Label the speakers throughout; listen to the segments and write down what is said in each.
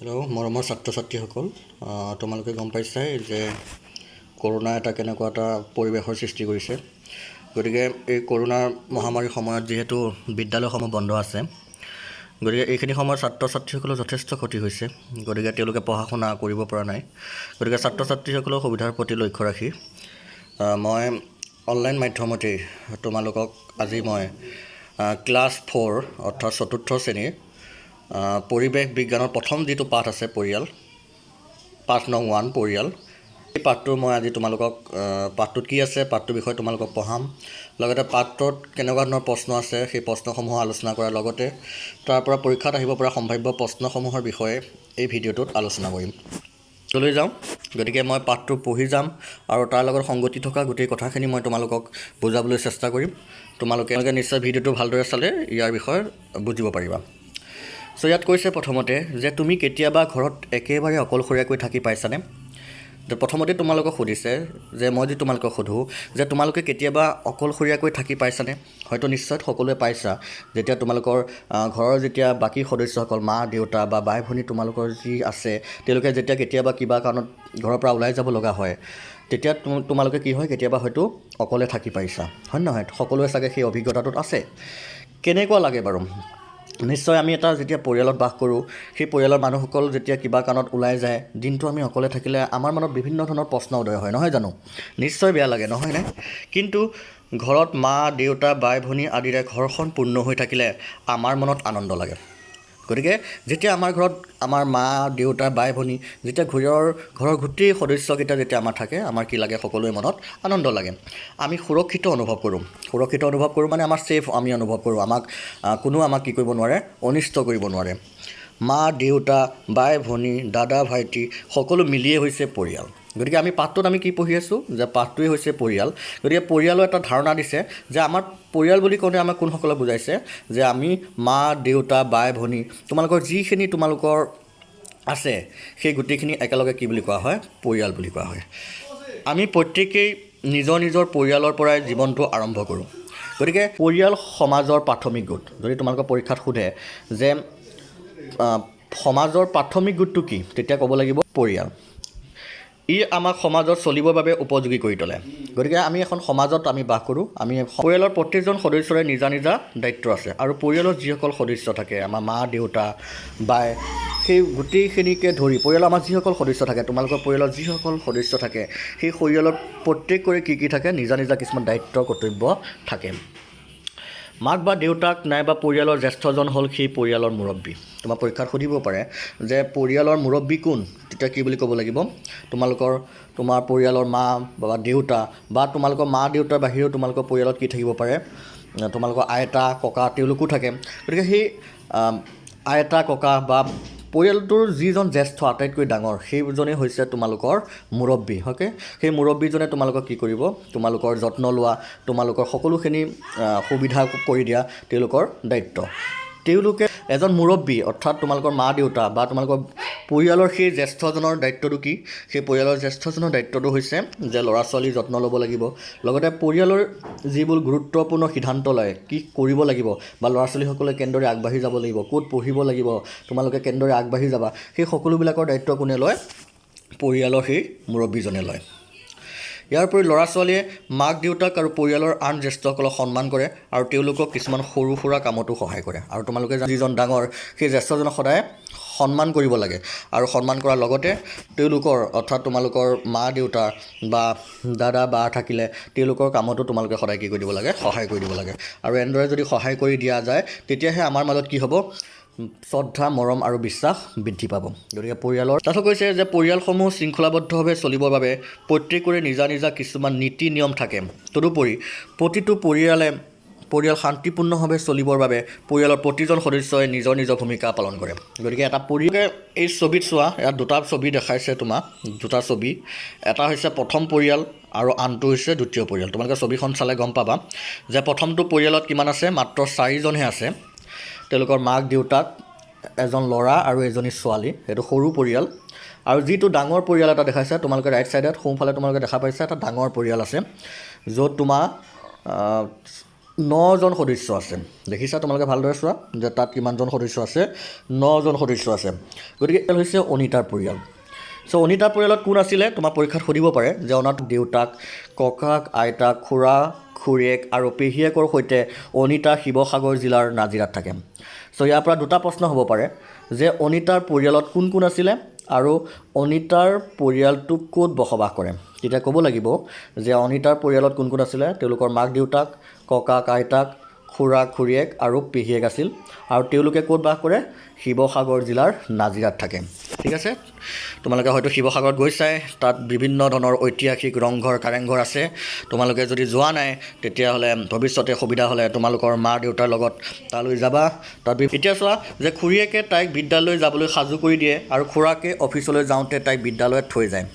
Speaker 1: Hello' মৰমৰ ছাত্ৰ ছাত্ৰীসকল, তোমালোকে গম পাইছাই যে কৰোনা এটা কেনেকুৱা এটা পৰিৱেশৰ সৃষ্টি কৰিছে। গতিকে এই কৰোনাৰ মহামাৰীৰ সময়ত যিহেতু বিদ্যালয়সমূহ বন্ধ আছে, গতিকে এইখিনি সময়ত ছাত্ৰ ছাত্ৰীসকলৰ যথেষ্ট ক্ষতি হৈছে। গতিকে তেওঁলোকে পঢ়া শুনা কৰিব পৰা নাই। গতিকে ছাত্ৰ ছাত্ৰীসকলৰ সুবিধাৰ প্ৰতি লক্ষ্য ৰাখি মই অনলাইন মাধ্যমতেই তোমালোকক আজি মই ক্লাছ 4 অৰ্থাৎ 4ৰ্থ শ্ৰেণীৰ পৰিৱেশ বিজ্ঞানৰ প্ৰথম যিটো পাঠ আছে পৰিয়াল, পাঠ নং 1 পৰিয়াল, এই পাঠটো মই আজি তোমালোকক পাঠটোত কি আছে পাঠটোৰ বিষয়ে তোমালোকক পঢ়াম। লগতে পাঠটোত কেনেকুৱা ধৰণৰ প্ৰশ্ন আছে সেই প্ৰশ্নসমূহ আলোচনা কৰাৰ লগতে তাৰ পৰা পৰীক্ষাত আহিব পৰা সম্ভাৱ্য প্ৰশ্নসমূহৰ বিষয়ে এই ভিডিঅ'টোত আলোচনা কৰিম। চলৈ যাওঁ। গতিকে মই পাঠটো পঢ়ি যাম আৰু তাৰ লগত সংগতি থকা গোটেই কথাখিনি মই তোমালোকক বুজাবলৈ চেষ্টা কৰিম। তোমালোকে নিশ্চয় ভিডিঅ'টো ভালদৰে চালে ইয়াৰ বিষয়ে বুজিব পাৰিবা। চ' ইয়াত কৈছে প্ৰথমতে যে তুমি কেতিয়াবা ঘৰত একেবাৰে অকলশৰীয়াকৈ থাকি পাইছানে? প্ৰথমতে তোমালোকক সুধিছে যে মই যদি তোমালোকক সোধোঁ যে তোমালোকে কেতিয়াবা অকলশৰীয়াকৈ থাকি পাইছানে? হয়তো নিশ্চয় সকলোৱে পাইছা। যেতিয়া তোমালোকৰ ঘৰৰ যেতিয়া বাকী সদস্যসকল মা দেউতা বা বাই ভনী তোমালোকৰ যি আছে, তেওঁলোকে যেতিয়া কেতিয়াবা কিবা কাৰণত ঘৰৰ পৰা ওলাই যাব লগা হয়, তেতিয়া তোমালোকে কি হয় কেতিয়াবা হয়তো অকলে থাকি পাইছা, হয় নহয়? সকলোৱে চাগে সেই অভিজ্ঞতাটোত আছে। কেনেকুৱা লাগে বাৰু? নিশ্চয় আমি এটা যেতিয়া পৰিয়ালত বাস কৰোঁ, সেই পৰিয়ালৰ মানুহসকল যেতিয়া কিবা কাৰণত ওলাই যায়, দিনটো আমি অকলে থাকিলে আমাৰ মনত বিভিন্ন ধৰণৰ প্ৰশ্ন উদয় হয়, নহয় জানো? নিশ্চয় বেয়া লাগে, নহয়নে? কিন্তু ঘৰত মা দেউতা বাই ভনী আদিৰে ঘৰখন পূৰ্ণ হৈ থাকিলে আমাৰ মনত আনন্দ লাগে। গতিকে যেতিয়া আমাৰ ঘৰত আমাৰ মা দেউতা বাই ভনী যেতিয়া ঘৰৰ গোটেই সদস্যকেইটা যেতিয়া আমাৰ থাকে, আমাৰ কি লাগে? সকলোৱে মনত আনন্দ লাগে। আমি সুৰক্ষিত অনুভৱ কৰোঁ মানে আমাৰ ছেফ আমি অনুভৱ কৰোঁ। কোনো আমাক কি কৰিব নোৱাৰে? অনিষ্ট কৰিব নোৱাৰে। মা দেউতা বাই ভনী দাদা ভাইটি সকলো মিলিয়ে হৈছে পৰিয়াল। গতিকে আমি পাঠটোত কি পঢ়ি আছোঁ? যে পাঠটোৱে হৈছে পৰিয়াল। গতিকে পৰিয়ালৰ এটা ধাৰণা দিছে যে আমাৰ পৰিয়াল বুলি কওঁতে আমাক কোনসকলে বুজাইছে? যে আমি মা দেউতা বাই ভনী তোমালোকৰ যিখিনি তোমালোকৰ আছে সেই গোটেইখিনি একেলগে কি বুলি কোৱা হয়? পৰিয়াল বুলি কোৱা হয়। আমি প্ৰত্যেকেই নিজৰ নিজৰ পৰিয়ালৰ পৰাই জীৱনটো আৰম্ভ কৰোঁ। গতিকে পৰিয়াল সমাজৰ প্ৰাথমিক গোট। যদি তোমালোকৰ পৰীক্ষাত সোধে যে সমাজৰ প্ৰাথমিক গোটটো কি, তেতিয়া ক'ব লাগিব পৰিয়াল। ই আমাক সমাজত চলিবৰ বাবে উপযোগী কৰি তোলে। গতিকে আমি এখন সমাজত বাস কৰোঁ। পৰিয়ালৰ প্ৰত্যেকজন সদস্যৰে নিজা নিজা দায়িত্ব আছে আৰু পৰিয়ালৰ যিসকল সদস্য থাকে, আমাৰ মা দেউতা বাই, সেই গোটেইখিনিকে ধৰি পৰিয়ালৰ আমাৰ যিসকল সদস্য থাকে, তোমালোকৰ পৰিয়ালৰ যিসকল সদস্য থাকে, সেই পৰিয়ালৰ প্ৰত্যেকৰে কি থাকে? নিজা নিজা কিছুমান দায়িত্ব কৰ্তব্য থাকে। মাক বা দেউতাক নাইবা পৰিয়ালৰ জ্যেষ্ঠজন হ'ল সেই পৰিয়ালৰ মুৰব্বী। তোমাৰ পৰীক্ষাত সুধিব পাৰে যে পৰিয়ালৰ মুৰব্বী কোন? তেতিয়া কি বুলি ক'ব লাগিব? তোমাৰ পৰিয়ালৰ মা বা দেউতা বা তোমালোকৰ মা দেউতাৰ বাহিৰেও তোমালোকৰ পৰিয়ালত কি থাকিব পাৰে? তোমালোকৰ আইতা ককা তেওঁলোকো থাকে। গতিকে সেই আইতা ককা বা পৰিয়ালটোৰ যিজন জ্যেষ্ঠ আটাইতকৈ ডাঙৰ, সেইজনেই হৈছে তোমালোকৰ মুৰব্বী। সেই মুৰব্বীজনে তোমালোকক কি কৰিব? তোমালোকৰ যত্ন লোৱা, তোমালোকৰ সকলোখিনি সুবিধা কৰি দিয়া তেওঁলোকৰ দায়িত্ব। তেওঁলোকে এজন মুৰব্বী অৰ্থাৎ তোমালোকৰ মা দেউতা বা তোমালোকৰ পৰিয়ালৰ সেই জ্যেষ্ঠজনৰ দায়িত্বটো কি? সেই পৰিয়ালৰ জ্যেষ্ঠজনৰ দায়িত্বটো হৈছে যে ল'ৰা ছোৱালীৰ যত্ন ল'ব লাগিব, লগতে পৰিয়ালৰ যিবোৰ গুৰুত্বপূৰ্ণ সিদ্ধান্ত লয়, কি কৰিব লাগিব বা ল'ৰা ছোৱালীসকলে কেনেদৰে আগবাঢ়ি যাব লাগিব, ক'ত পঢ়িব লাগিব, তোমালোকে কেনেদৰে আগবাঢ়ি যাবা, সেই সকলোবিলাকৰ দায়িত্ব কোনে লয়? পৰিয়ালৰ সেই মুৰব্বীজনে লয়। ইয়াৰ উপৰি ল'ৰা ছোৱালীয়ে মাক দেউতাক আৰু পৰিয়ালৰ আন জ্যেষ্ঠসকলক সন্মান কৰে আৰু তেওঁলোকক কিছুমান সৰু সুৰা কামতো সহায় কৰে। আৰু তোমালোকে যিজন ডাঙৰ সেই জ্যেষ্ঠজনক সদায় সন্মান কৰিব লাগে আৰু সন্মান কৰাৰ লগতে তেওঁলোকৰ অৰ্থাৎ তোমালোকৰ মা দেউতা বা দাদা বা থাকিলে তেওঁলোকৰ কামতো তোমালোকে সদায় কি কৰি দিব লাগে? সহায় কৰি দিব লাগে। আৰু এনেদৰে যদি সহায় কৰি দিয়া যায়, তেতিয়াহে আমাৰ মাজত কি হ'ব? শ্ৰদ্ধা মৰম আৰু বিশ্বাস বৃদ্ধি পাব। গতিকে তাৰপিছত কৈছে যে পৰিয়ালসমূহ শৃংখলাবদ্ধভাৱে চলিবৰ বাবে প্ৰত্যেকৰে নিজা নিজা কিছুমান নীতি নিয়ম থাকে। তদুপৰি প্ৰতিটো পৰিয়াল শান্তিপূৰ্ণভাৱে চলিবৰ বাবে পৰিয়ালৰ প্ৰতিজন সদস্যই নিজৰ নিজৰ ভূমিকা পালন কৰে। গতিকে এটা পৰিয়ালে এই ছবিত চোৱা, ইয়াত দুটা ছবি দেখাইছে তোমাক, দুটা ছবি। এটা হৈছে প্ৰথম পৰিয়াল আৰু আনটো হৈছে দ্বিতীয় পৰিয়াল। তোমালোকে ছবিখন চালে গম পাবা যে প্ৰথমটো পৰিয়ালত কিমান আছে? মাত্ৰ 4জনহে আছে। তেওঁলোকৰ মাক দেউতাক, এজন ল'ৰা আৰু এজনী ছোৱালী, সেইটো সৰু পৰিয়াল। আৰু যিটো ডাঙৰ পৰিয়াল এটা দেখাইছে তোমালোকে ৰাইট ছাইডত সোঁফালে তোমালোকে দেখা পাইছা এটা ডাঙৰ পৰিয়াল আছে, য'ত তোমাৰ 9জন সদস্য আছে। দেখিছা তোমালোকে ভালদৰে চোৱা যে তাত কিমানজন সদস্য আছে, 9জন সদস্য আছে। গতিকে এয়া হৈছে অনিতাৰ পৰিয়াল। চ' অনিতাৰ পৰিয়ালত কোন আছিলে তোমাৰ পৰীক্ষাত সুধিব পাৰে যে অনাথ দেউতাক, ককাক, আইতাক, খুৰা, খুৰীয়েক আৰু পেহীয়েকৰ সৈতে অনিতা শিৱসাগৰ জিলাৰ নাজিৰাত থাকে। চ' ইয়াৰ পৰা দুটা প্ৰশ্ন হ'ব পাৰে যে অনিতাৰ পৰিয়ালত কোন কোন আছিলে আৰু অনিতাৰ পৰিয়ালটো ক'ত বসবাস কৰে। তেতিয়া ক'ব লাগিব যে অনিতাৰ পৰিয়ালত কোন কোন আছিলে, তেওঁলোকৰ মাক দেউতাক, ককাক আইতাক, খুৰা খুৰীয়েক আৰু পেহীয়েক আছিল আৰু তেওঁলোকে ক'ত বাস কৰে, শিৱসাগৰ জিলাৰ নাজিৰাত থাকে। ঠিক আছে, তোমালোকে হয়তো শিৱসাগৰত গৈছাই, তাত বিভিন্ন ধৰণৰ ঐতিহাসিক ৰংঘৰ কাৰেংঘৰ আছে। তোমালোকে যদি যোৱা নাই তেতিয়াহ'লে ভৱিষ্যতে সুবিধা হ'লে তোমালোকৰ মা দেউতাৰ লগত তালৈ যাবা। তাত এতিয়া চোৱা যে খুৰীয়েকে তাইক বিদ্যালয়লৈ যাবলৈ সাজু কৰি দিয়ে আৰু খুৰাকে অফিচলৈ যাওঁতে তাইক বিদ্যালয়ত থৈ যায়।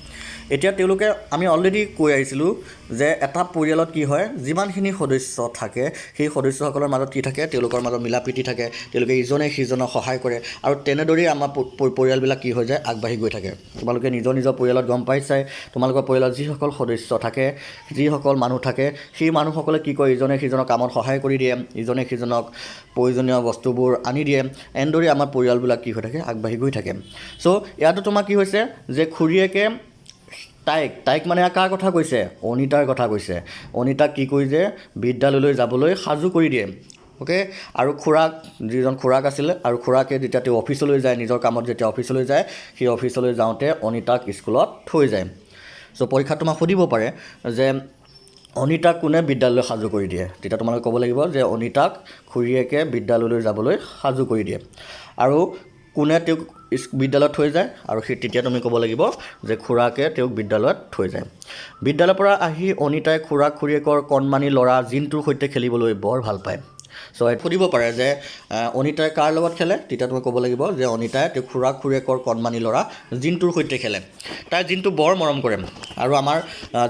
Speaker 1: এতিয়া তেওঁলোকে আমি অলৰেডি কৈ আহিছিলোঁ যে এটা পৰিয়ালত কি হয়, যিমানখিনি সদস্য থাকে সেই সদস্যসকলৰ মাজত কি থাকে, তেওঁলোকৰ মাজত মিলা প্ৰীতি থাকে, তেওঁলোকে ইজনে সিজনক সহায় কৰে আৰু তেনেদৰেই আমাৰ পৰিয়ালবিলাক কি হৈ যায়, আগবাঢ়ি গৈ থাকে। তোমালোকে নিজৰ নিজৰ পৰিয়ালত গম পাইছাই, তোমালোকৰ পৰিয়ালত যিসকল সদস্য থাকে, যিসকল মানুহ থাকে, সেই মানুহসকলে কি কৰে, ইজনে সিজনক কামত সহায় কৰি দিয়ে, ইজনে সিজনক প্ৰয়োজনীয় বস্তুবোৰ আনি দিয়ে। এনেদৰেই আমাৰ পৰিয়ালবিলাক কি হৈ থাকে, আগবাঢ়ি গৈ থাকে। চ' ইয়াতো তোমাৰ কি হৈছে যে খুৰীয়েকে তাইক মানে কাৰ কথা কৈছে, অনিতাৰ কথা কৈছে। অনিতাক কি কৰিছে, বিদ্যালয়লৈ যাবলৈ সাজু কৰি দিয়ে। অ'কে, আৰু যিজন খুৰাক আছিলে, আৰু খুৰাকে যেতিয়া তেওঁ অফিচলৈ যায়, নিজৰ কামত যেতিয়া অফিচলৈ যায়, সেই অফিচলৈ যাওঁতে অনিতাক স্কুলত থৈ যায়। চ' পৰীক্ষাত তোমাক সুধিব পাৰে যে অনিতাক কোনে বিদ্যালয়লৈ সাজু কৰি দিয়ে। তেতিয়া তোমালোকে ক'ব লাগিব যে অনিতাক খুৰীয়েকে বিদ্যালয়লৈ যাবলৈ সাজু কৰি দিয়ে। আৰু কোনে তেওঁক বিদ্যালয়ত থৈ যায়, আৰু তেতিয়া তুমি ক'ব লাগিব যে খুৰাকে তেওঁক বিদ্যালয়ত থৈ যায়। বিদ্যালয়ৰ পৰা আহি অনিতাই খুৰাক খুৰীয়েকৰ কণমানি ল'ৰা জিন্তুৰ সৈতে খেলিবলৈ বৰ ভাল পায়। চ' সুধিব পাৰে যে অনিতাই কাৰ লগত খেলে, তেতিয়া তুমি ক'ব লাগিব যে অনিতাই তেওঁ খুৰাক খুৰীয়েকৰ কণমানি ল'ৰা জিন্তুৰ সৈতে খেলে। তাই জিন্তু বৰ মৰম কৰে। আৰু আমাৰ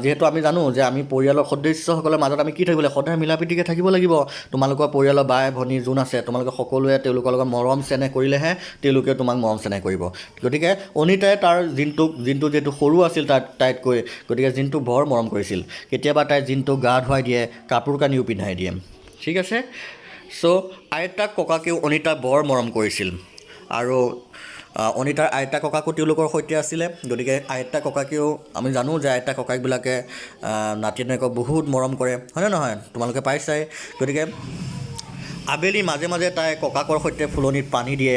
Speaker 1: যিহেতু আমি জানো যে আমি পৰিয়ালৰ সদস্যসকলৰ মাজত আমি কি থাকিব লাগিব, সদায় মিলা প্ৰীতিকৈ থাকিব লাগিব। তোমালোকৰ পৰিয়ালৰ বাই ভনী যোন আছে, তোমালোকে সকলোৱে তেওঁলোকৰ লগত মৰম চেনেহ কৰিলেহে তেওঁলোকে তোমাক মৰম চেনেহ কৰিব। গতিকে অনিতাই তাৰ জিন্তুক যিহেতু সৰু আছিল তাইতকৈ, গতিকে জিন্তুক বৰ মৰম কৰিছিল। কেতিয়াবা তাই জিন্তুক গা ধুৱাই দিয়ে, কাপোৰ কানিও পিন্ধাই দিয়ে। ঠিক আছে, চ' আইতাক ককাকেও অনিতাক বৰ মৰম কৰিছিল। আৰু অনিতাৰ আইতা ককাকো তেওঁলোকৰ সৈতে আছিলে। গতিকে আইতা ককাকেও আমি জানো যে আইতা ককাকবিলাকে নাতিনীয়েকক বহুত মৰম কৰে, হয়নে নহয়, তোমালোকে পাইছাই। গতিকে আবেলি মাজে মাজে তাই ককাকৰ সৈতে ফুলনিত পানী দিয়ে।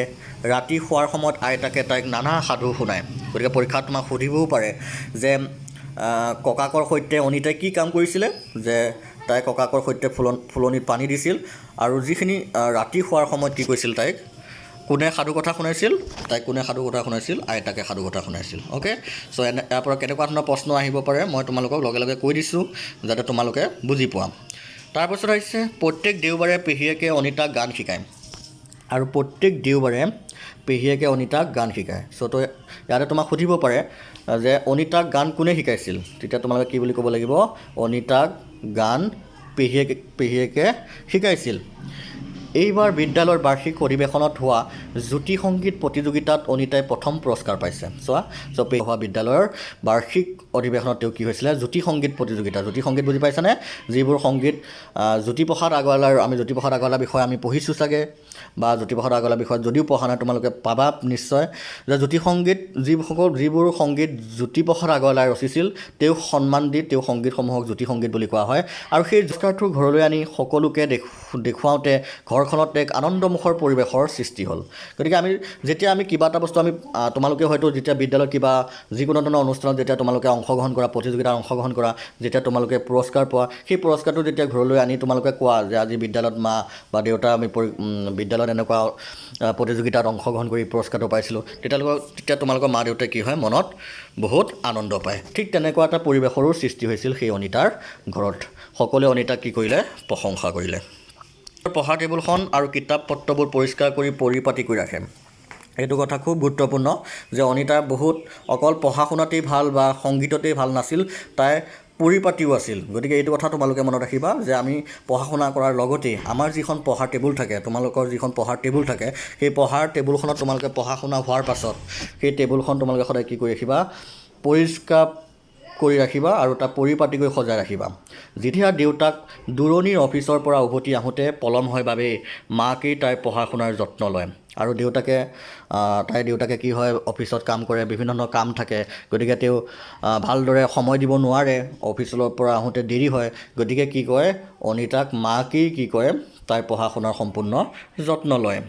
Speaker 1: ৰাতি শোৱাৰ সময়ত আইতাকে তাইক নানা সাধু শুনায়। গতিকে পৰীক্ষাত তোমাক সুধিবও পাৰে যে ককাকৰ সৈতে অনিতাই কি কাম কৰিছিলে, যে তাই ককাকৰ সৈতে ফুলনিত পানী দিছিল। আৰু যিখিনি ৰাতি শোৱাৰ সময়ত কি কৈছিল, তাইক কোনে সাধু কথা শুনাইছিল, আইতাকে সাধু কথা শুনাইছিল। অ'কে, চ' ইয়াৰ পৰা কেনেকুৱা ধৰণৰ প্ৰশ্ন আহিব পাৰে মই তোমালোকক লগে লগে কৈ দিছোঁ যাতে তোমালোকে বুজি পোৱা। তাৰপিছত আহিছে প্ৰত্যেক দেওবাৰে পেহীয়েকে অনিতাক গান শিকায়। আৰু প্ৰত্যেক দেওবাৰে পেহীয়েকে অনিতাক গান শিকায়। চ' তো ইয়াতে তোমাক সুধিব পাৰে যে অনিতাক গান কোনে শিকাইছিল। তেতিয়া তোমালোকে কি বুলি ক'ব লাগিব, অনিতাক গান পেহীয়েকে শিকাইছিল। এইবাৰ বিদ্যালয়ৰ বাৰ্ষিক অধিৱেশনত হোৱা জ্যোতি সংগীত প্ৰতিযোগিতাত অনিতাই প্ৰথম পুৰস্কাৰ পাইছে। হোৱা বিদ্যালয়ৰ বাৰ্ষিক অধিৱেশনত তেওঁ কি হৈছিলে, জ্যোতি সংগীত প্ৰতিযোগিতা। জ্যোতি সংগীত বুজি পাইছানে, যিবোৰ সংগীত জ্যোতিপ্ৰসাদ আগৰৱালাৰ, আমি জ্যোতিপ্ৰসাদ আগৰৱালাৰ বিষয়ে আমি পঢ়িছোঁ চাগে, বা জ্যোতিপ্ৰসাদ আগৰৱালাৰ বিষয়ে যদিও পঢ়া নাই তোমালোকে পাবা নিশ্চয়, যে জ্যোতি সংগীত যিবোৰ সংগীত জ্যোতিপ্ৰসাদ আগৰৱালাই ৰচিছিল, তেওঁক সন্মান দি তেওঁ সংগীতসমূহক জ্যোতি সংগীত বুলি কোৱা হয়। আৰু সেই পুৰস্কাৰটো ঘৰলৈ আনি সকলোকে দেখুৱাওঁতে ঘৰখনত এক আনন্দমুখৰ পৰিৱেশৰ সৃষ্টি হ'ল। গতিকে যেতিয়া আমি কিবা এটা বস্তু তোমালোকে হয়তো যেতিয়া বিদ্যালয়ত যিকোনো ধৰণৰ অনুষ্ঠানত যেতিয়া তোমালোকে অংশগ্ৰহণ কৰা, প্ৰতিযোগিতাত অংশগ্ৰহণ কৰা, যেতিয়া তোমালোকে পুৰস্কাৰ পোৱা, সেই পুৰস্কাৰটো যেতিয়া ঘৰলৈ আনি তোমালোকে কোৱা যে আজি বিদ্যালয়ত মা বা দেউতা আমি বিদ্যালয়ত এনেকুৱা প্ৰতিযোগিতাত অংশগ্ৰহণ কৰি পুৰস্কাৰটো পাইছিলোঁ, তেতিয়া তোমালোকৰ মা দেউতাই কি হয়, মনত বহুত আনন্দ পায়। ঠিক তেনেকুৱা এটা পৰিৱেশৰো সৃষ্টি হৈছিল সেই অনিতাৰ ঘৰত। সকলোৱে অনিতাক কি কৰিলে, প্ৰশংসা কৰিলে। পঢ়া টেবুলখন আৰু কিতাপ পত্ৰবোৰ পৰিষ্কাৰ কৰি পৰিপাটি কৰি ৰাখে। এইটো কথা খুব গুৰুত্বপূৰ্ণ যে অনিতা বহুত অকল পঢ়া শুনাতেই ভাল বা সংগীততেই ভাল নাছিল, তাই পৰিপাটিও আছিল। গতিকে এইটো কথা তোমালোকে মনত ৰাখিবা যে আমি পঢ়া শুনা কৰাৰ লগতেই আমাৰ যিখন পঢ়াৰ টেবুল থাকে, তোমালোকৰ যিখন পঢ়াৰ টেবুল থাকে, সেই পঢ়াৰ টেবুলখনত তোমালোকে পঢ়া শুনা হোৱাৰ পাছত সেই টেবুলখন তোমালোকে সদায় কি কৰি ৰাখিবা, পৰিষ্কাৰ কৰি ৰাখিবা আৰু তাক পৰিপাটিকৈ সজাই ৰাখিবা। যেতিয়া দেউতাক দূৰণিৰ অফিচৰ পৰা উভতি আহোঁতে পলম হয় বাবেই মাকেই তাইৰ পঢ়া শুনাৰ যত্ন লয়। আৰু তাইৰ দেউতাকে কি হয়, অফিচত কাম কৰে, বিভিন্ন ধৰণৰ কাম থাকে, গতিকে তেওঁ ভালদৰে সময় দিব নোৱাৰে, অফিচৰ পৰা আহোঁতে দেৰি হয়, গতিকে কি কয়, অনিতাক মাকেই কি কৰে, তাইৰ পঢ়া শুনাৰ সম্পূৰ্ণ যত্ন লয়।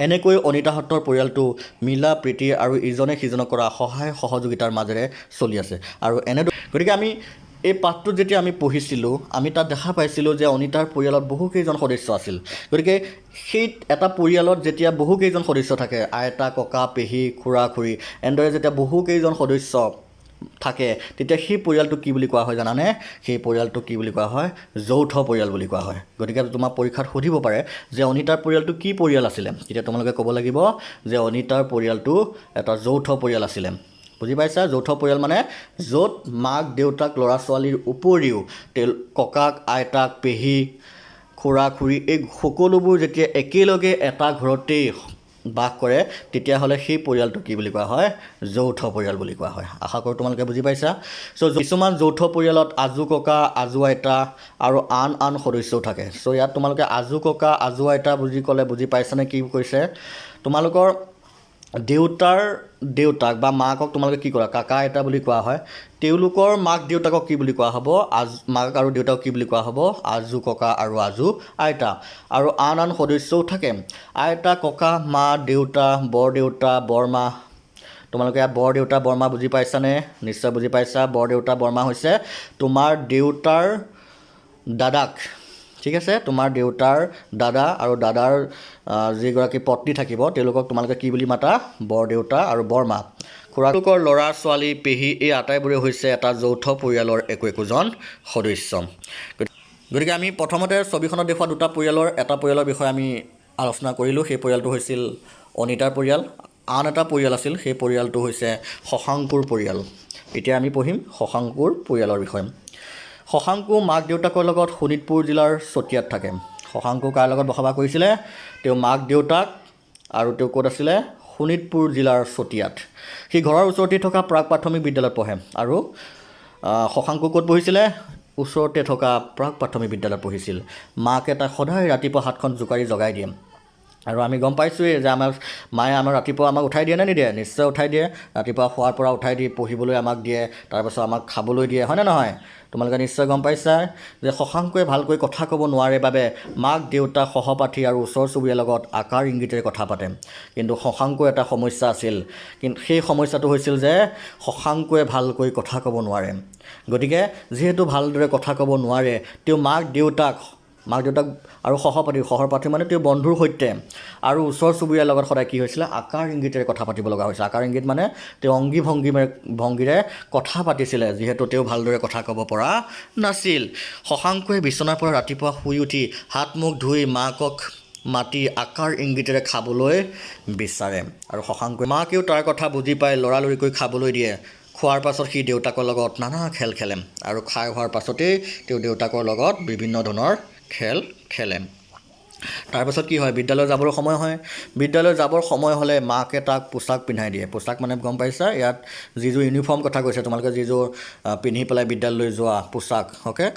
Speaker 1: এনেকৈ অনিতাহঁতৰ পৰিয়ালটো মিলা প্ৰীতি আৰু ইজনে সিজনক কৰা সহায় সহযোগিতাৰ মাজেৰে চলি আছে। আৰু গতিকে আমি এই পাঠটোত যেতিয়া আমি পঢ়িছিলোঁ, আমি তাত দেখা পাইছিলোঁ যে অনিতাৰ পৰিয়ালত বহুকেইজন সদস্য আছিল। গতিকে সেই এটা পৰিয়ালত যেতিয়া বহুকেইজন সদস্য থাকে, আইতা, ককা, পেহী, খুৰা, খুৰী, এনেদৰে যেতিয়া বহুকেইজন সদস্য থাকে, তেতিয়া সেই পৰিয়ালটোক কি বুলি কোৱা হয় জানানে? সেই পৰিয়ালটোক কি বুলি কোৱা হয়? যৌথ পৰিয়াল বুলি কোৱা হয়। গতিকে তোমাৰ পৰীক্ষাত সুধিব পাৰে যে অনিতাৰ পৰিয়ালটো কি পৰিয়াল আছিলে, তেতিয়া তোমালোকে ক'ব লাগিব যে অনিতাৰ পৰিয়ালটো এটা যৌথ পৰিয়াল আছিলে। বুজি পাইছা? যৌথ পৰিয়াল মানে য'ত মাক দেউতাক ল'ৰা ছোৱালীৰ উপৰিও ককাক, আইতাক, পেহী, খুৰা, খুৰী এই সকলোবোৰ যেতিয়া একেলগে এটা ঘৰতেই বাস কৰে, তেতিয়াহ'লে সেই পৰিয়ালটো কি বুলি কোৱা হয়? যৌথ পৰিয়াল বুলি কোৱা হয়। আশা কৰোঁ তোমালোকে বুজি পাইছা। কিছুমান যৌথ পৰিয়ালত আজু ককা, আজু আইতা আৰু আন সদস্যও থাকে। ইয়াত তোমালোকে আজু ককা, আজু আইতা বুজি ক'লে বুজি পাইছানে কি কৈছে? তোমালোকৰ দেউতাৰ দেউতাক বা মাকক তোমালোকে কি কৰা? কাকা আইতা বুলি কোৱা হয়। তেওঁলোকৰ মাক দেউতাকক কি বুলি কোৱা হ'ব? মাক আৰু দেউতাকক কি বুলি কোৱা হ'ব? আজু ককা আৰু আজু আইতা। আৰু আন সদস্যও থাকে। আইতা, ককা, মা, দেউতা, বৰদেউতা, বৰমা। তোমালোকে ইয়াত বৰদেউতা, বৰমা বুজি পাইছানে? নিশ্চয় বুজি পাইছা। বৰদেউতা, বৰমা হৈছে তোমাৰ দেউতাৰ দাদাক, ঠিক আছে? তোমাৰ দেউতাৰ দাদা আৰু দাদাৰ যিগৰাকী পত্নী থাকিব, তেওঁলোকক তোমালোকে কি বুলি মাতা? বৰদেউতা আৰু বৰমা। খুৰাকৰ ল'ৰা ছোৱালী, পেহী এই আটাইবোৰে হৈছে এটা যৌথ পৰিয়ালৰ একোজন সদস্য। গতিকে আমি প্ৰথমতে ছবিখনত দেখুওৱা দুটা পৰিয়ালৰ এটা পৰিয়ালৰ বিষয়ে আমি আলোচনা কৰিলোঁ। সেই পৰিয়ালটো হৈছিল অনিতাৰ পৰিয়াল। আন এটা পৰিয়াল আছিল, সেই পৰিয়ালটো হৈছে শশাংকুৰ পৰিয়াল। এতিয়া আমি পঢ়িম শশাংকুৰ পৰিয়ালৰ বিষয়ে। শশাংকু মাক দেউতাকৰ লগত শোণিতপুৰ জিলাৰ চতিয়াত থাকে। শশাংকু কাৰ লগত বসবাস কৰিছিলে? তেওঁ মাক দেউতাক আৰু তেওঁ ক'ত আছিলে? শোণিতপুৰ জিলাৰ চতিয়াত। সি ঘৰৰ ওচৰতে থকা প্ৰাক প্ৰাথমিক বিদ্যালয়ত পঢ়ে। আৰু শশাংকু ক'ত পঢ়িছিলে? ওচৰতে থকা প্ৰাক প্ৰাথমিক বিদ্যালয়ত পঢ়িছিল। মাকে তাক সদায় ৰাতিপুৱা হাতখন জোকাৰি জগাই দিয়ে। আৰু আমি গম পাইছোঁৱেই যে মায়ে ৰাতিপুৱা আমাক উঠাই দিয়ে নে নিদিয়ে? নিশ্চয় উঠাই দিয়ে। ৰাতিপুৱা শোৱাৰ পৰা উঠাই দি পঢ়িবলৈ আমাক দিয়ে, তাৰপাছত আমাক খাবলৈ দিয়ে, হয়নে নহয়? তোমালোকে নিশ্চয় গম পাইছা যে শশাংকুৱে ভালকৈ কথা ক'ব নোৱাৰে বাবে মাক দেউতাক, সহপাঠী আৰু ওচৰ চুবুৰীয়াৰ লগত আকাৰ ইংগিতেৰে কথা পাতে। কিন্তু শশাংকুৰ এটা সমস্যা আছিল। কিন্তু সেই সমস্যাটো হৈছিল যে শশাংকুৱে ভালকৈ কথা ক'ব নোৱাৰে। গতিকে যিহেতু ভালদৰে কথা ক'ব নোৱাৰে, তেওঁ মাক দেউতাক আৰু সহপাঠী মানে তেওঁ বন্ধুৰ সৈতে আৰু ওচৰ চুবুৰীয়াৰ লগত সদায় কি হৈছিলে? আকাৰ ইংগিতেৰে কথা পাতিব লগা হৈছিল। আকাৰ ইংগিত মানে তেওঁ অংগী ভংগীৰে কথা পাতিছিলে, যিহেতু তেওঁ ভালদৰে কথা ক'ব পৰা নাছিল। শশাংকুৱে বিচনাৰ পৰা ৰাতিপুৱা শুই উঠি হাত মুখ ধুই মাকক মাতি আকাৰ ইংগিতেৰে খাবলৈ বিচাৰে। আৰু মাকেও তাৰ কথা বুজি পাই লৰালৰিকৈ খাবলৈ দিয়ে। খোৱাৰ পাছত সি দেউতাকৰ লগত নানা খেল খেলে আৰু খাই হোৱাৰ পাছতেই তেওঁ দেউতাকৰ লগত বিভিন্ন ধৰণৰ খেল খেলে। তাৰপাছত কি হয়? বিদ্যালয় যাবৰ সময় হয়। বিদ্যালয় যাবৰ সময় হ'লে মাকে তাক পোছাক পিন্ধাই দিয়ে। পোছাক মানে গম পাইছা? ইয়াত যিযোৰ ইউনিফৰ্ম কথা কৈছে, তোমালোকে যিযোৰ পিন্ধি পেলাই বিদ্যালয়লৈ যোৱা পোছাক,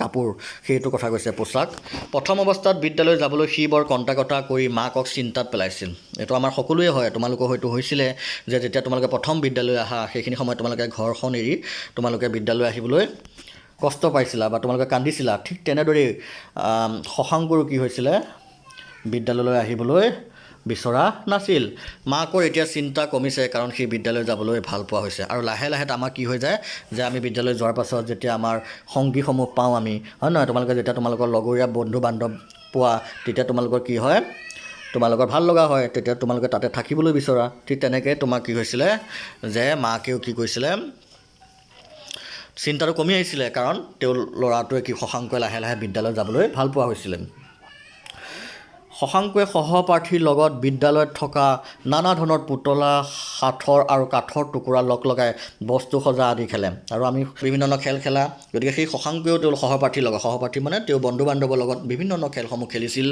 Speaker 1: কাপোৰ, সেইটো কথা কৈছে পোছাক। প্ৰথম অৱস্থাত বিদ্যালয় যাবলৈ সি বৰ কণ্টা কৰি মাকক চিন্তাত পেলাইছিল। এইটো আমাৰ সকলোৱে হয়, তোমালোকৰ হয়তো হৈছিলে যে যেতিয়া তোমালোকে প্ৰথম বিদ্যালয় আহা, সেইখিনি সময়ত তোমালোকে ঘৰখন এৰি তোমালোকে বিদ্যালয় আহিবলৈ কষ্ট পাইছিলা বা তোমালোকে কান্দিছিলা। ঠিক তেনেদৰেই শশাংকুৰো কি হৈছিলে? বিদ্যালয়লৈ আহিবলৈ বিচৰা নাছিল। মাকৰ এতিয়া চিন্তা কমিছে, কাৰণ সি বিদ্যালয় যাবলৈ ভাল পোৱা হৈছে। আৰু লাহে লাহে আমাৰ কি হৈ যায় যে আমি বিদ্যালয় যোৱাৰ পাছত যেতিয়া আমাৰ সংগীসমূহ পাওঁ আমি, হয় নহয়? তোমালোকে যেতিয়া তোমালোকৰ লগৰীয়া বন্ধু বান্ধৱ পোৱা, তেতিয়া তোমালোকৰ কি হয়? তোমালোকৰ ভাল লগা হয়, তেতিয়া তোমালোকে তাতে থাকিবলৈ বিচৰা। ঠিক তেনেকৈ তোমাৰ কি হৈছিলে যে মাকেও কি কৰিছিলে? চিন্তাটো কমি আহিছিলে, কাৰণ তেওঁৰ ল'ৰাটোৱে শশাংকুৱে লাহে লাহে বিদ্যালয় যাবলৈ ভাল পোৱা হৈছিলে। শশাংকুৱে সহপাঠীৰ লগত বিদ্যালয়ত থকা নানা ধৰণৰ পুতলা সাঁথৰ আৰু কাঠৰ টুকুৰা লগাই বস্তু সজা আদি খেলে আৰু আমি বিভিন্ন ধৰণৰ খেল খেলা গতিকে সেই শশাংকুৱেও তেওঁৰ সহপাঠী মানে তেওঁ বন্ধু বান্ধৱৰ লগত বিভিন্ন ধৰণৰ খেলসমূহ খেলিছিল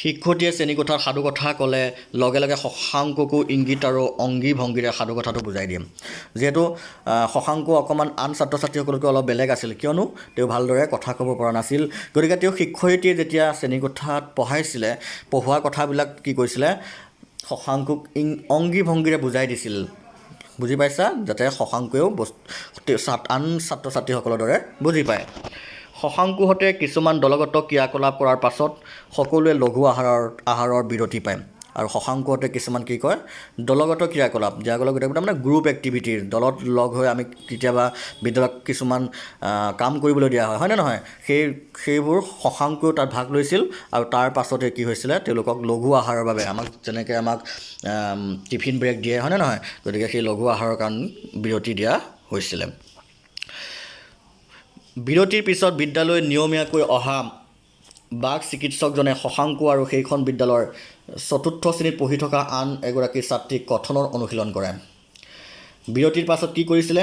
Speaker 1: শিক্ষয়িত্ৰীয়ে শ্ৰেণীকোঠাত সাধুকথা ক'লে লগে লগে শশাংককো ইংগিত আৰু অংগী ভংগীৰে সাধুকথাটো বুজাই দিয়ে যিহেতু শশাংকু অকণমান আন ছাত্ৰ ছাত্ৰীসকলতকৈ অলপ বেলেগ আছিল কিয়নো তেওঁ ভালদৰে কথা ক'ব পৰা নাছিল গতিকে তেওঁ শিক্ষয়িত্ৰীয়ে যেতিয়া শ্ৰেণীকোঠাত পঢ়াইছিলে পঢ়োৱা কথাবিলাক কি কৈছিলে শশাংকুক অংগী ভংগীৰে বুজাই দিছিল বুজি পাইছা যাতে শশাংকুৱেও আন ছাত্ৰ ছাত্ৰীসকলৰ দৰে বুজি পায় শশাংকুহঁতে কিছুমান দলগত ক্ৰিয়াকলাপ কৰাৰ পাছত সকলোৱে লঘু আহাৰৰ বিৰতি পায় আৰু শশাংকুহঁতে কিছুমান কি কয় দলগত ক্ৰিয়াকলাপ মানে গ্ৰুপ এক্টিভিটিৰ দলত লগ হৈ আমি কেতিয়াবা বিদ্যালয়ত কিছুমান কাম কৰিবলৈ দিয়া হয়নে নহয় সেইবোৰ শশাংকুৱেও তাত ভাগ লৈছিল আৰু তাৰ পাছতে কি হৈছিলে তেওঁলোকক লঘু আহাৰৰ বাবে যেনেকৈ আমাক টিফিন ব্ৰেক দিয়ে হয়নে নহয় গতিকে সেই লঘু আহাৰৰ কাৰণে বিৰতি দিয়া হৈছিলে বিৰতিৰ পিছত বিদ্যালয় নিয়মীয়াকৈ অহা বাঘ চিকিৎসকজনে শশাংকু আৰু সেইখন বিদ্যালয়ৰ ৪ৰ্থ শ্ৰেণীত পঢ়ি থকা আন এগৰাকী ছাত্ৰীক কথনৰ অনুশীলন কৰে বিৰতিৰ পাছত কি কৰিছিলে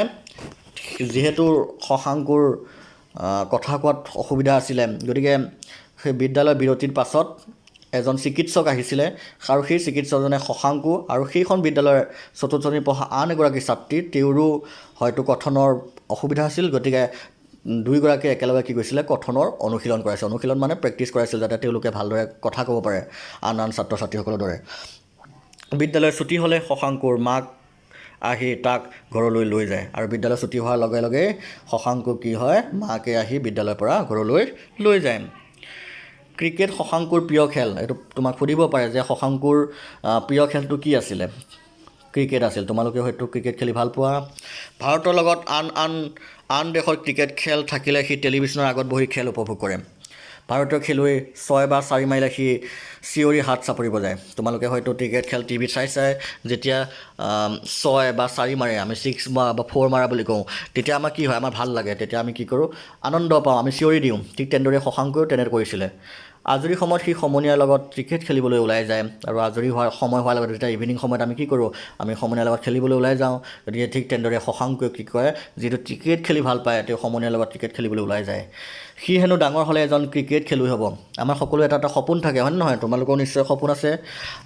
Speaker 1: যিহেতু শশাংকুৰ কথা কোৱাত অসুবিধা আছিলে গতিকে সেই বিদ্যালয়ৰ বিৰতিৰ পাছত এজন চিকিৎসক আহিছিলে আৰু সেই চিকিৎসকজনে শশাংকু আৰু সেইখন বিদ্যালয়ৰ ৪ৰ্থ শ্ৰেণীত পঢ়া আন এগৰাকী ছাত্ৰী তেওঁৰো হয়তো কথনৰ অসুবিধা আছিল গতিকে দুয়োগৰাকীয়ে একেলগে কি কৰিছিলে কথনৰ অনুশীলন কৰাইছিল অনুশীলন মানে প্ৰেক্টিছ কৰাইছিল যাতে তেওঁলোকে ভালদৰে কথা ক'ব পাৰে আন ছাত্ৰ ছাত্ৰীসকলৰ দৰে বিদ্যালয় ছুটি হ'লে শশাংকুৰ মাক আহি তাক ঘৰলৈ লৈ যায় আৰু বিদ্যালয় ছুটি হোৱাৰ লগে লগে শশাংকু কি হয় মাকে আহি বিদ্যালয়ৰ পৰা ঘৰলৈ লৈ যায় ক্ৰিকেট শশাংকুৰ প্ৰিয় খেল এইটো তোমাক সুধিব পাৰে যে শশাংকুৰ প্ৰিয় খেলটো কি আছিলে ক্ৰিকেট আছিল তোমালোকে হয়তো ক্ৰিকেট খেলি ভাল পোৱা ভাৰতৰ লগত আন দেশৰ ক্ৰিকেট খেল থাকিলে সি টেলিভিশ্যনৰ আগত বহি খেল উপভোগ কৰে ভাৰতীয় খেলুৱৈ 6 বা 4 মাইলে সি চিঞৰি হাত চাপৰি বজায় তোমালোকে হয়তো ক্ৰিকেট খেল টিভিত চাই যেতিয়া 6 বা 4 মাৰে আমি 6 বা 4 মাৰা বুলি কওঁ তেতিয়া আমাৰ কি হয় আমাৰ ভাল লাগে তেতিয়া আমি কি কৰোঁ আনন্দ পাওঁ আমি চিঞৰি দিওঁ ঠিক তেনেদৰে শশাংকুৱেও তেনে কৰিছিলে আজৰি সময়ত সি সমনীয়াৰ লগত ক্ৰিকেট খেলিবলৈ ওলাই যায় আৰু আজৰি সময় হোৱাৰ লগত যেতিয়া ইভিনিং সময়ত আমি কি কৰোঁ আমি সমনীয়াৰ লগত খেলিবলৈ ওলাই যাওঁ গতিকে ঠিক তেনেদৰে শশাংকুৱে কি কয় যিটো ক্ৰিকেট খেলি ভাল পায় তেওঁ সমনীয়াৰ লগত ক্ৰিকেট খেলিবলৈ ওলাই যায় সি হেনো ডাঙৰ হ'লে এজন ক্ৰিকেট খেলুৱৈ হ'ব আমাৰ সকলো এটা সপোন থাকে হয় নহয় তোমালোকৰ নিশ্চয় সপোন আছে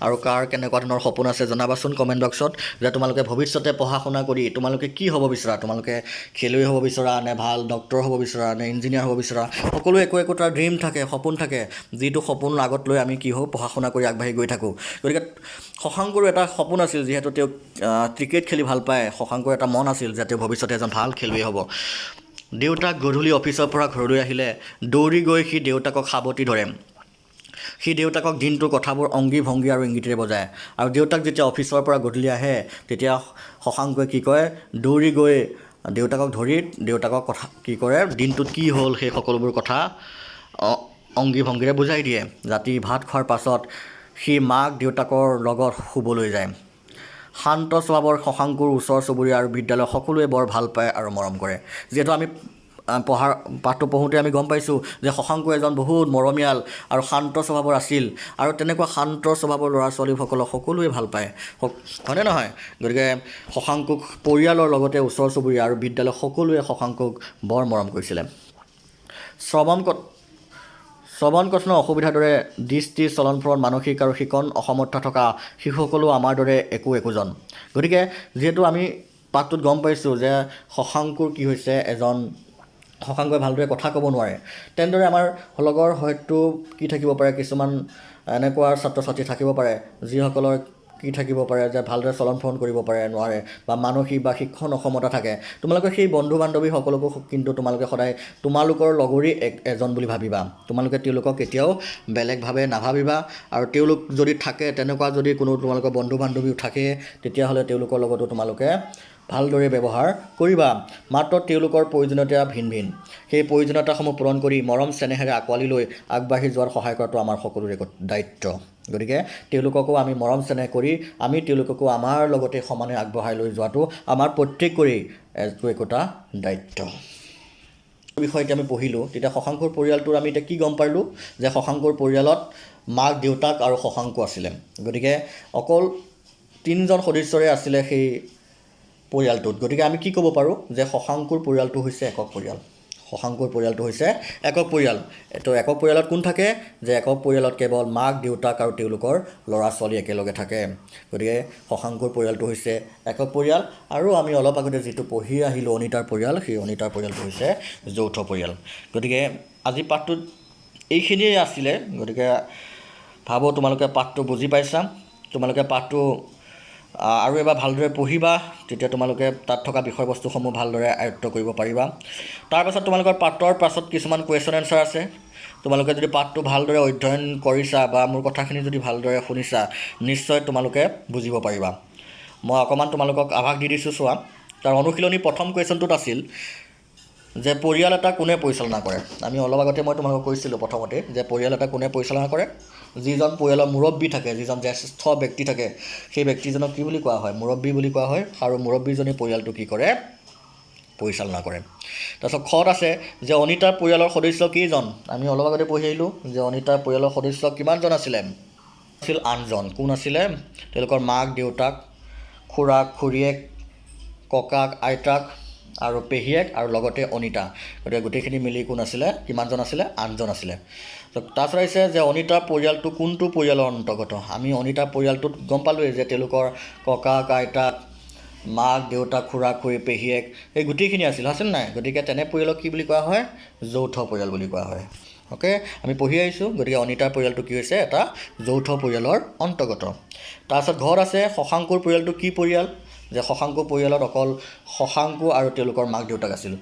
Speaker 1: আৰু কাৰ কেনেকুৱা ধৰণৰ সপোন আছে জনাবাচোন কমেণ্ট বক্সত যে তোমালোকে ভৱিষ্যতে পঢ়া শুনা কৰি তোমালোকে কি হ'ব বিচৰা তোমালোকে খেলুৱৈ হ'ব বিচৰা নে ভাল ডক্টৰ হ'ব বিচৰা নে ইঞ্জিনিয়াৰ হ'ব বিচৰা সকলো একোটা ড্ৰিম থাকে সপোন থাকে যিটো সপোন আগত লৈ আমি কি হওঁ পঢ়া শুনা কৰি আগবাঢ়ি গৈ থাকোঁ গতিকে শশাংকুৰো এটা সপোন আছিল যিহেতু তেওঁ ক্ৰিকেট খেলি ভাল পায় শশাংকুৰ এটা মন আছিল যে তেওঁ ভৱিষ্যতে এজন ভাল খেলুৱৈ হ'ব দেউতাক গধূলি অফিচৰ পৰা ঘৰলৈ আহিলে দৌৰি গৈ সি দেউতাকক সাৱটি ধৰে সি দেউতাকক দিনটোৰ কথাবোৰ অংগী ভংগী আৰু ইংগিতেৰে বজায় আৰু দেউতাক যেতিয়া অফিচৰ পৰা গধূলি আহে তেতিয়া শশাংকুৱে কি কয় দৌৰি গৈ দেউতাকক ধৰি দেউতাকক কথা কি কৰে দিনটোত কি হ'ল সেই সকলোবোৰ কথা অংগী ভংগীৰে বুজাই দিয়ে ৰাতি ভাত খোৱাৰ পাছত সি মাক দেউতাকৰ লগত শুবলৈ যায় শান্ত স্বভাৱৰ শশাংকুৰ ওচৰ চুবুৰীয়া আৰু বিদ্যালয় সকলোৱে বৰ ভাল পায় আৰু মৰম কৰে যিহেতু আমি পাঠটো পঢ়োঁতে আমি গম পাইছোঁ যে শশাংকু এজন বহুত মৰমীয়াল আৰু শান্ত স্বভাৱৰ আছিল আৰু তেনেকুৱা শান্ত স্বভাৱৰ ল'ৰা ছোৱালীসকলক সকলোৱে ভাল পায় হয়নে নহয় গতিকে শশাংকুক পৰিয়ালৰ লগতে ওচৰ চুবুৰীয়া আৰু বিদ্যালয় সকলোৱে শশাংকুক বৰ মৰম কৰিছিলে শ্ৰৱণ কথনৰ অসুবিধাৰ দৰে দৃষ্টি চলনফলন মানসিক আৰু শিকন অসমৰ্থ থকা শিশুসকলো আমাৰ দৰে একোজন গতিকে যিহেতু আমি পাঠটোত গম পাইছোঁ যে শশাংকুৰ কি হৈছে শশাংকুৱে ভালদৰে কথা ক'ব নোৱাৰে তেনেদৰে আমাৰ লগৰ হয়তো কি থাকিব পাৰে কিছুমান এনেকুৱা ছাত্ৰ ছাত্ৰী থাকিব পাৰে যিসকলৰ কি থাকিব পাৰে যে ভালদৰে চলন ফুৰণ কৰিব পাৰে নোৱাৰে বা মানসিক বা শিক্ষণ অক্ষমতা থাকে তোমালোকে সেই বন্ধু বান্ধৱীসকলকো কিন্তু তোমালোকে সদায় তোমালোকৰ লগৰী এজন বুলি ভাবিবা তোমালোকে তেওঁলোকক কেতিয়াও বেলেগভাৱে নাভাবিবা আৰু তেওঁলোক যদি থাকে তেনেকুৱা যদি কোনো তোমালোকৰ বন্ধু বান্ধৱীও থাকে তেতিয়াহ'লে তেওঁলোকৰ লগতো তোমালোকে ভালদৰে ব্যৱহাৰ কৰিবা মাত্ৰ তেওঁলোকৰ প্ৰয়োজনীয়তা ভিন সেই প্ৰয়োজনীয়তাসমূহ পূৰণ কৰি মৰম চেনেহেৰে আঁকোৱালি লৈ আগবাঢ়ি যোৱাৰ সহায় কৰাটো আমাৰ সকলোৰে দায়িত্ব গতিকে তেওঁলোককো আমি মৰম চেনেহ কৰি আমি তেওঁলোককো আমাৰ লগতে সমানে আগবঢ়াই লৈ যোৱাটো আমাৰ প্ৰত্যেকৰে একোটা দায়িত্ব বিষয়ে এতিয়া আমি পঢ়িলোঁ, তেতিয়া শশাংকুৰ পৰিয়ালটোৰ আমি এতিয়া কি গম পালোঁ যে শশাংকুৰ পৰিয়ালত মাক দেউতাক আৰু শশাংকু আছিলে। গতিকে অকল 3জন সদস্যৰে আছিলে সেই পৰিয়ালটোত। গতিকে আমি কি ক'ব পাৰোঁ যে শশাংকুৰ পৰিয়ালটো হৈছে একক পৰিয়াল। শশাংকুৰ পৰিয়ালটো হৈছে একক পৰিয়াল। এইটো একক পৰিয়ালত কোন থাকে যে একক পৰিয়ালত কেৱল মাক দেউতাক আৰু তেওঁলোকৰ ল'ৰা ছোৱালী একেলগে থাকে। গতিকে শশাংকুৰ পৰিয়ালটো হৈছে একক পৰিয়াল। আৰু আমি অলপ আগতে যিটো পঢ়ি আহিলোঁ অনিতাৰ পৰিয়াল, সেই অনিতাৰ পৰিয়ালটো হৈছে যৌথ পৰিয়াল। গতিকে আজি পাঠটোত এইখিনিয়ে আছিলে। গতিকে ভাবোঁ তোমালোকে পাঠটো বুজি পাইছা। তোমালোকে পাঠটো আৰু এবাৰ ভালদৰে পঢ়িবা, তেতিয়া তোমালোকে তাত থকা বিষয়বস্তুসমূহ ভালদৰে আয়ত্ব কৰিব পাৰিবা। তাৰপাছত তোমালোকৰ পাঠৰ পাছত কিছুমান কুৱেশ্যন এনচাৰ আছে। তোমালোকে যদি পাঠটো ভালদৰে অধ্যয়ন কৰিছা বা মোৰ কথাখিনি যদি ভালদৰে শুনিছা, নিশ্চয় তোমালোকে বুজিব পাৰিবা। মই অকণমান তোমালোকক আভাস দি দিছোঁ চোৱা। তাৰ অনুশীলনী প্ৰথম কুৱেশ্যনটোত আছিল যে পৰিয়াল এটা কোনে পৰিচালনা কৰে। আমি অলপ আগতে মই তোমালোকক কৈছিলোঁ প্ৰথমতে যে পৰিয়াল এটা কোনে পৰিচালনা কৰে। যিজন পৰিয়ালৰ মুৰব্বী থাকে, যিজন জ্যেষ্ঠ ব্যক্তি থাকে, সেই ব্যক্তিজনক কি বুলি কোৱা হয়? মুৰব্বী বুলি কোৱা হয়। আৰু মুৰব্বীজনে পৰিয়ালটো কি কৰে? পৰিচালনা কৰে। তাৰপিছত খত আছে যে অনিতাৰ পৰিয়ালৰ সদস্য কেইজন? আমি অলপ আগতে পঢ়ি আহিলোঁ যে অনিতাৰ পৰিয়ালৰ সদস্য কিমানজন আছিলে? আছিল 8জন। কোন আছিলে? তেওঁলোকৰ মাক দেউতাক, খুৰাক খুৰীয়েক, ককাক আইতাক আৰু পেহীয়েক আৰু লগতে অনিতা। গতিকে গোটেইখিনি মিলি কোন আছিলে? কিমানজন আছিলে? 8জন আছিলে। তাৰপিছত আহিছে যে অনিতাৰ পৰিয়ালটো কোনটো পৰিয়ালৰ অন্তৰ্গত? আমি অনিতাৰ পৰিয়ালটোত গম পালোঁৱেই যে তেওঁলোকৰ ককাক আইতাক, মাক দেউতাক, খুৰা খুৰী, পেহীয়েক এই গোটেইখিনি আছিল নাই? গতিকে তেনে পৰিয়ালক কি বুলি কোৱা হয়? যৌথ পৰিয়াল বুলি কোৱা হয়। অ'কে, আমি পঢ়ি আহিছোঁ। গতিকে অনিতাৰ পৰিয়ালটো কি হৈছে? এটা যৌথ পৰিয়ালৰ অন্তৰ্গত। তাৰপিছত ঘৰত আছে শশাংকুৰ পৰিয়ালটো কি পৰিয়াল? যে শশাংকু পৰিয়ালত অকল শশাংকু আৰু তেওঁলোকৰ মাক দেউতাক আছিল।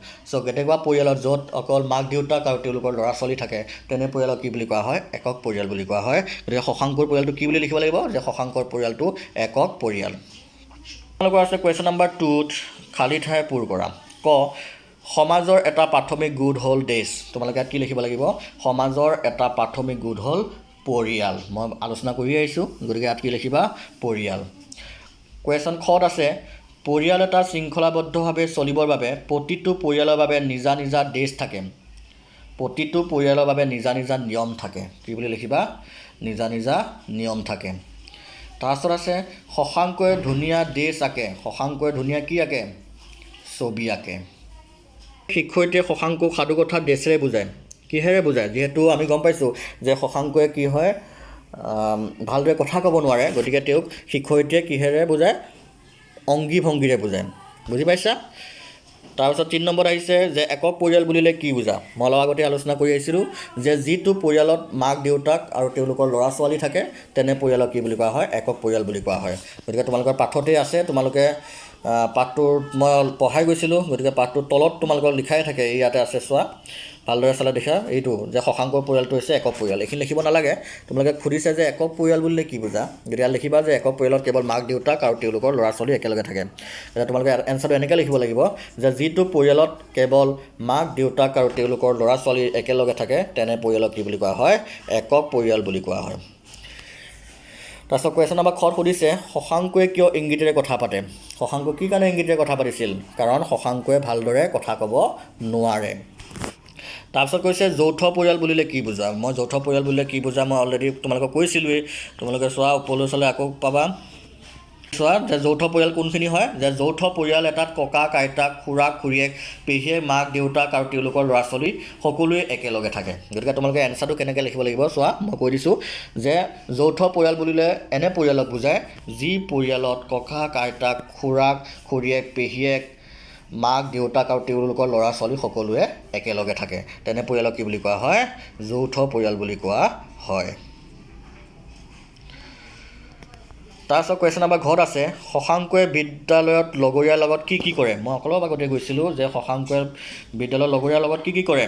Speaker 1: কেতিয়াবা পৰিয়ালত য'ত অকল মাক দেউতাক আৰু তেওঁলোকৰ ল'ৰা ছোৱালী থাকে, তেনে পৰিয়ালক কি বুলি কোৱা হয়? একক পৰিয়াল বুলি কোৱা হয়। গতিকে শশাংকুৰ পৰিয়ালটো কি বুলি লিখিব লাগিব? যে শশাংকৰ পৰিয়ালটো একক পৰিয়াল। তোমালোকৰ আছে কুৱেশ্যন নম্বৰ 2ত খালী ঠাই পূৰ কৰা। ক সমাজৰ এটা প্ৰাথমিক গোট হ'ল দেশ। তোমালোকে ইয়াত কি লিখিব লাগিব? সমাজৰ এটা প্ৰাথমিক গোট হ'ল পৰিয়াল। মই আলোচনা কৰি আহিছোঁ। গতিকে ইয়াত কি লিখিবা? পৰিয়াল। কুৱেশ্যন খত আছে পৰিয়াল এটা শৃংখলাবদ্ধভাৱে চলিবৰ বাবে প্ৰতিটো পৰিয়ালৰ বাবে নিজা নিজা দেশ থাকে। প্ৰতিটো পৰিয়ালৰ বাবে নিজা নিজা নিয়ম থাকে। কি বুলি লিখিবা? নিজা নিজা নিয়ম থাকে। তাৰপিছত আছে শশাংকয়ে ধুনীয়া দেশ আঁকে। শশাংকয়ে ধুনীয়া কি আঁকে? ছবি আঁকে। শিক্ষয়িত্ৰীয়ে শশাংকক সাধুকথা দেশেৰে বুজায়। কিহেৰে বুজায়? যিহেতু আমি গম পাইছোঁ যে শশাংকয়ে কি হয়? ভালদৰে কথা ক'ব নোৱাৰে। গতিকে তেওঁক শিক্ষয়িত্ৰীয়ে কিহেৰে বুজায়? অংগী ভংগীৰে বুজায়। বুজি পাইছা? তাৰপিছত 3 নম্বৰত আহিছে যে একক পৰিয়াল বুলিলে কি বুজা? মই অলপ আগতে আলোচনা কৰি আহিছিলোঁ যে যিটো পৰিয়ালত মাক দেউতাক আৰু তেওঁলোকৰ ল'ৰা ছোৱালী থাকে, তেনে পৰিয়ালক কি বুলি কোৱা হয়? একক পৰিয়াল বুলি কোৱা হয়। গতিকে তোমালোকৰ পাঠতেই আছে। তোমালোকে পাঠটোৰ মই পঢ়াই গৈছিলোঁ। গতিকে পাঠটোৰ তলত তোমালোকৰ লিখাই থাকে। ইয়াতে আছে চোৱা, ভালদৰে চালে দেখা এইটো যে শশাংকৰ পৰিয়ালটো হৈছে একক পৰিয়াল। এইখিনি লিখিব নালাগে। তোমালোকে সুধিছে যে একক পৰিয়াল বুলিলে কি বুজা? গতিকে লিখিবা যে একক পৰিয়ালত কেৱল মাক দেউতাক আৰু তেওঁলোকৰ ল'ৰা ছোৱালী একেলগে থাকে। এতিয়া তোমালোকে এনচাৰটো এনেকৈ লিখিব লাগিব যে যিটো পৰিয়ালত কেৱল মাক দেউতাক আৰু তেওঁলোকৰ ল'ৰা ছোৱালী একেলগে থাকে, তেনে পৰিয়ালক কি বুলি কোৱা হয়? একক পৰিয়াল বুলি কোৱা হয়। তাৰপিছত কুৱেশ্যন নম্বৰ খত সুধিছে শশাংকুৱে কিয় ইংগিতেৰে কথা পাতে? শশাংকু কি কাৰণে ইংগিতেৰে কথা পাতিছিল? কাৰণ শশাংকুৱে ভালদৰে কথা ক'ব নোৱাৰে। তাৰপিছত কৈছে যৌথ পৰিয়াল বুলিলে কি বুজা? মই যৌথ পৰিয়াল বুলিলে কি বুজা মই অলৰেডি তোমালোকক কৈছিলোঁৱেই। তোমালোকে চোৱা, ওপৰলৈ চালে আকৌ পাবা। চোৱা যে যৌথ পৰিয়াল কোনখিনি হয়? যে যৌথ পৰিয়াল এটাত ককাক আইতাক, খুৰাক খুৰীয়েক, পেহীয়েক, মাক দেউতাক আৰু তেওঁলোকৰ ল'ৰা ছোৱালী সকলোৱে একেলগে থাকে। গতিকে তোমালোকে এনচাৰটো কেনেকৈ লিখিব লাগিব চোৱা, মই কৈ দিছোঁ যে যৌথ পৰিয়াল বুলিলে এনে পৰিয়ালক বুজায় যি পৰিয়ালত ককাক আইতাক, খুৰাক খুৰীয়েক, পেহীয়েক, মাক দেউতাক আৰু তেওঁলোকৰ ল'ৰা ছোৱালী সকলোৱে একেলগে থাকে। তেনে পৰিয়ালক কি বুলি কোৱা হয়? যৌথ পৰিয়াল বুলি কোৱা হয়। তাৰপিছত কুৱেশ্যন নম্বৰ ঘৰত আছে শশাংকয়ে বিদ্যালয়ত লগৰীয়াৰ লগত কি কি কৰে? মই অলপ আগতে কৈছিলোঁ যে শশাংকয়ে বিদ্যালয়ত লগৰীয়াৰ লগত কি কি কৰে।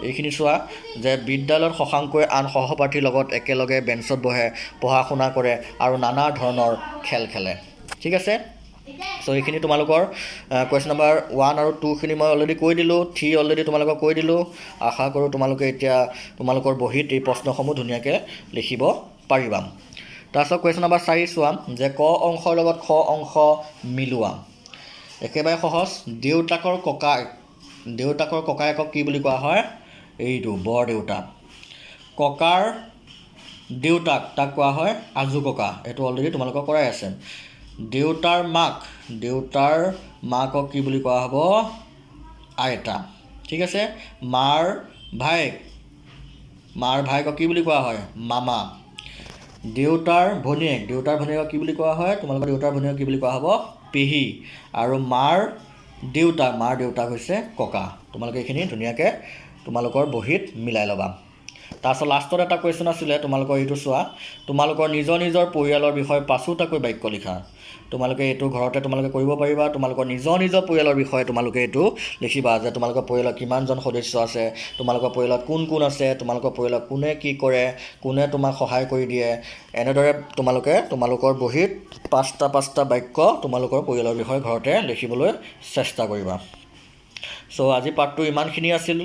Speaker 1: এইখিনি চোৱা যে বিদ্যালয়ত শশাংকয়ে আন সহপাঠীৰ লগত একেলগে বেঞ্চত বহে, পঢ়া শুনা কৰে আৰু নানা ধৰণৰ খেল খেলে। ঠিক আছে? এইখিনি তোমালোকৰ কুৱেশ্যন নম্বৰ 1 আৰু 2খিনি মই অলৰেডি কৈ দিলোঁ। 3 অলৰেডি তোমালোকক কৈ দিলোঁ। আশা কৰোঁ তোমালোকে এতিয়া তোমালোকৰ বহীত এই প্ৰশ্নসমূহ ধুনীয়াকৈ লিখিব পাৰিবা। তাৰপিছত কুৱেশ্যন নম্বৰ 4 চোৱা যে ক অংশৰ লগত খ অংশ মিলোৱা। একেবাৰে সহজ। দেউতাকৰ ককাক দেউতাকৰ ককায়েকক কি বুলি কোৱা হয়? এইটো বৰ দেউতা। ককাৰ দেউতাক তাক কোৱা হয় আজু ককা। এইটো অলৰেডি তোমালোকক কৰাই আছে। দেউতাৰ মাকক কি বুলি কোৱা হ'ব? আইতা। ঠিক আছে। মাৰ ভায়েকক কি বুলি কোৱা হয়? মামা। দেউতাৰ ভনীয়েকক কি বুলি কোৱা হয়? তোমালোকৰ দেউতাৰ ভনীয়েকক কি বুলি কোৱা হ'ব? পেহী। আৰু মাৰ দেউতাক হৈছে ককা। তোমালোকে এইখিনি ধুনীয়াকৈ তোমালোকৰ বহীত মিলাই ল'বা। তাৰপিছত লাষ্টত এটা কুৱেশ্যন আছিলে, তোমালোকৰ এইটো চোৱা। তোমালোকৰ নিজৰ পৰিয়ালৰ বিষয়ে 5টাকৈ বাক্য লিখা। তোমালোকে এইটো ঘৰতে তোমালোকে কৰিব পাৰিবা। তোমালোকৰ নিজৰ পৰিয়ালৰ বিষয়ে তোমালোকে এইটো লিখিবা যে তোমালোকৰ পৰিয়ালত কিমানজন সদস্য আছে, তোমালোকৰ পৰিয়ালত কোন আছে, তোমালোকৰ পৰিয়ালত কোনে কি কৰে, কোনে তোমাক সহায় কৰি দিয়ে। এনেদৰে তোমালোকে তোমালোকৰ বহীত 5টা বাক্য তোমালোকৰ পৰিয়ালৰ বিষয়ে ঘৰতে লিখিবলৈ চেষ্টা কৰিবা। চ' আজি পাৰ্টটো ইমানখিনি আছিল।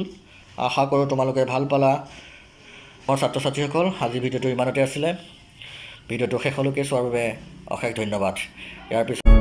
Speaker 1: আশা কৰোঁ তোমালোকে ভাল পালা। মোৰ ছাত্ৰ ছাত্ৰীসকল, আজি ভিডিঅ'টো ইমানতে আছিলে। ভিডিঅ'টো শেষলৈকে চোৱাৰ বাবে অশেষ ধন্যবাদ। ইয়াৰ পিছত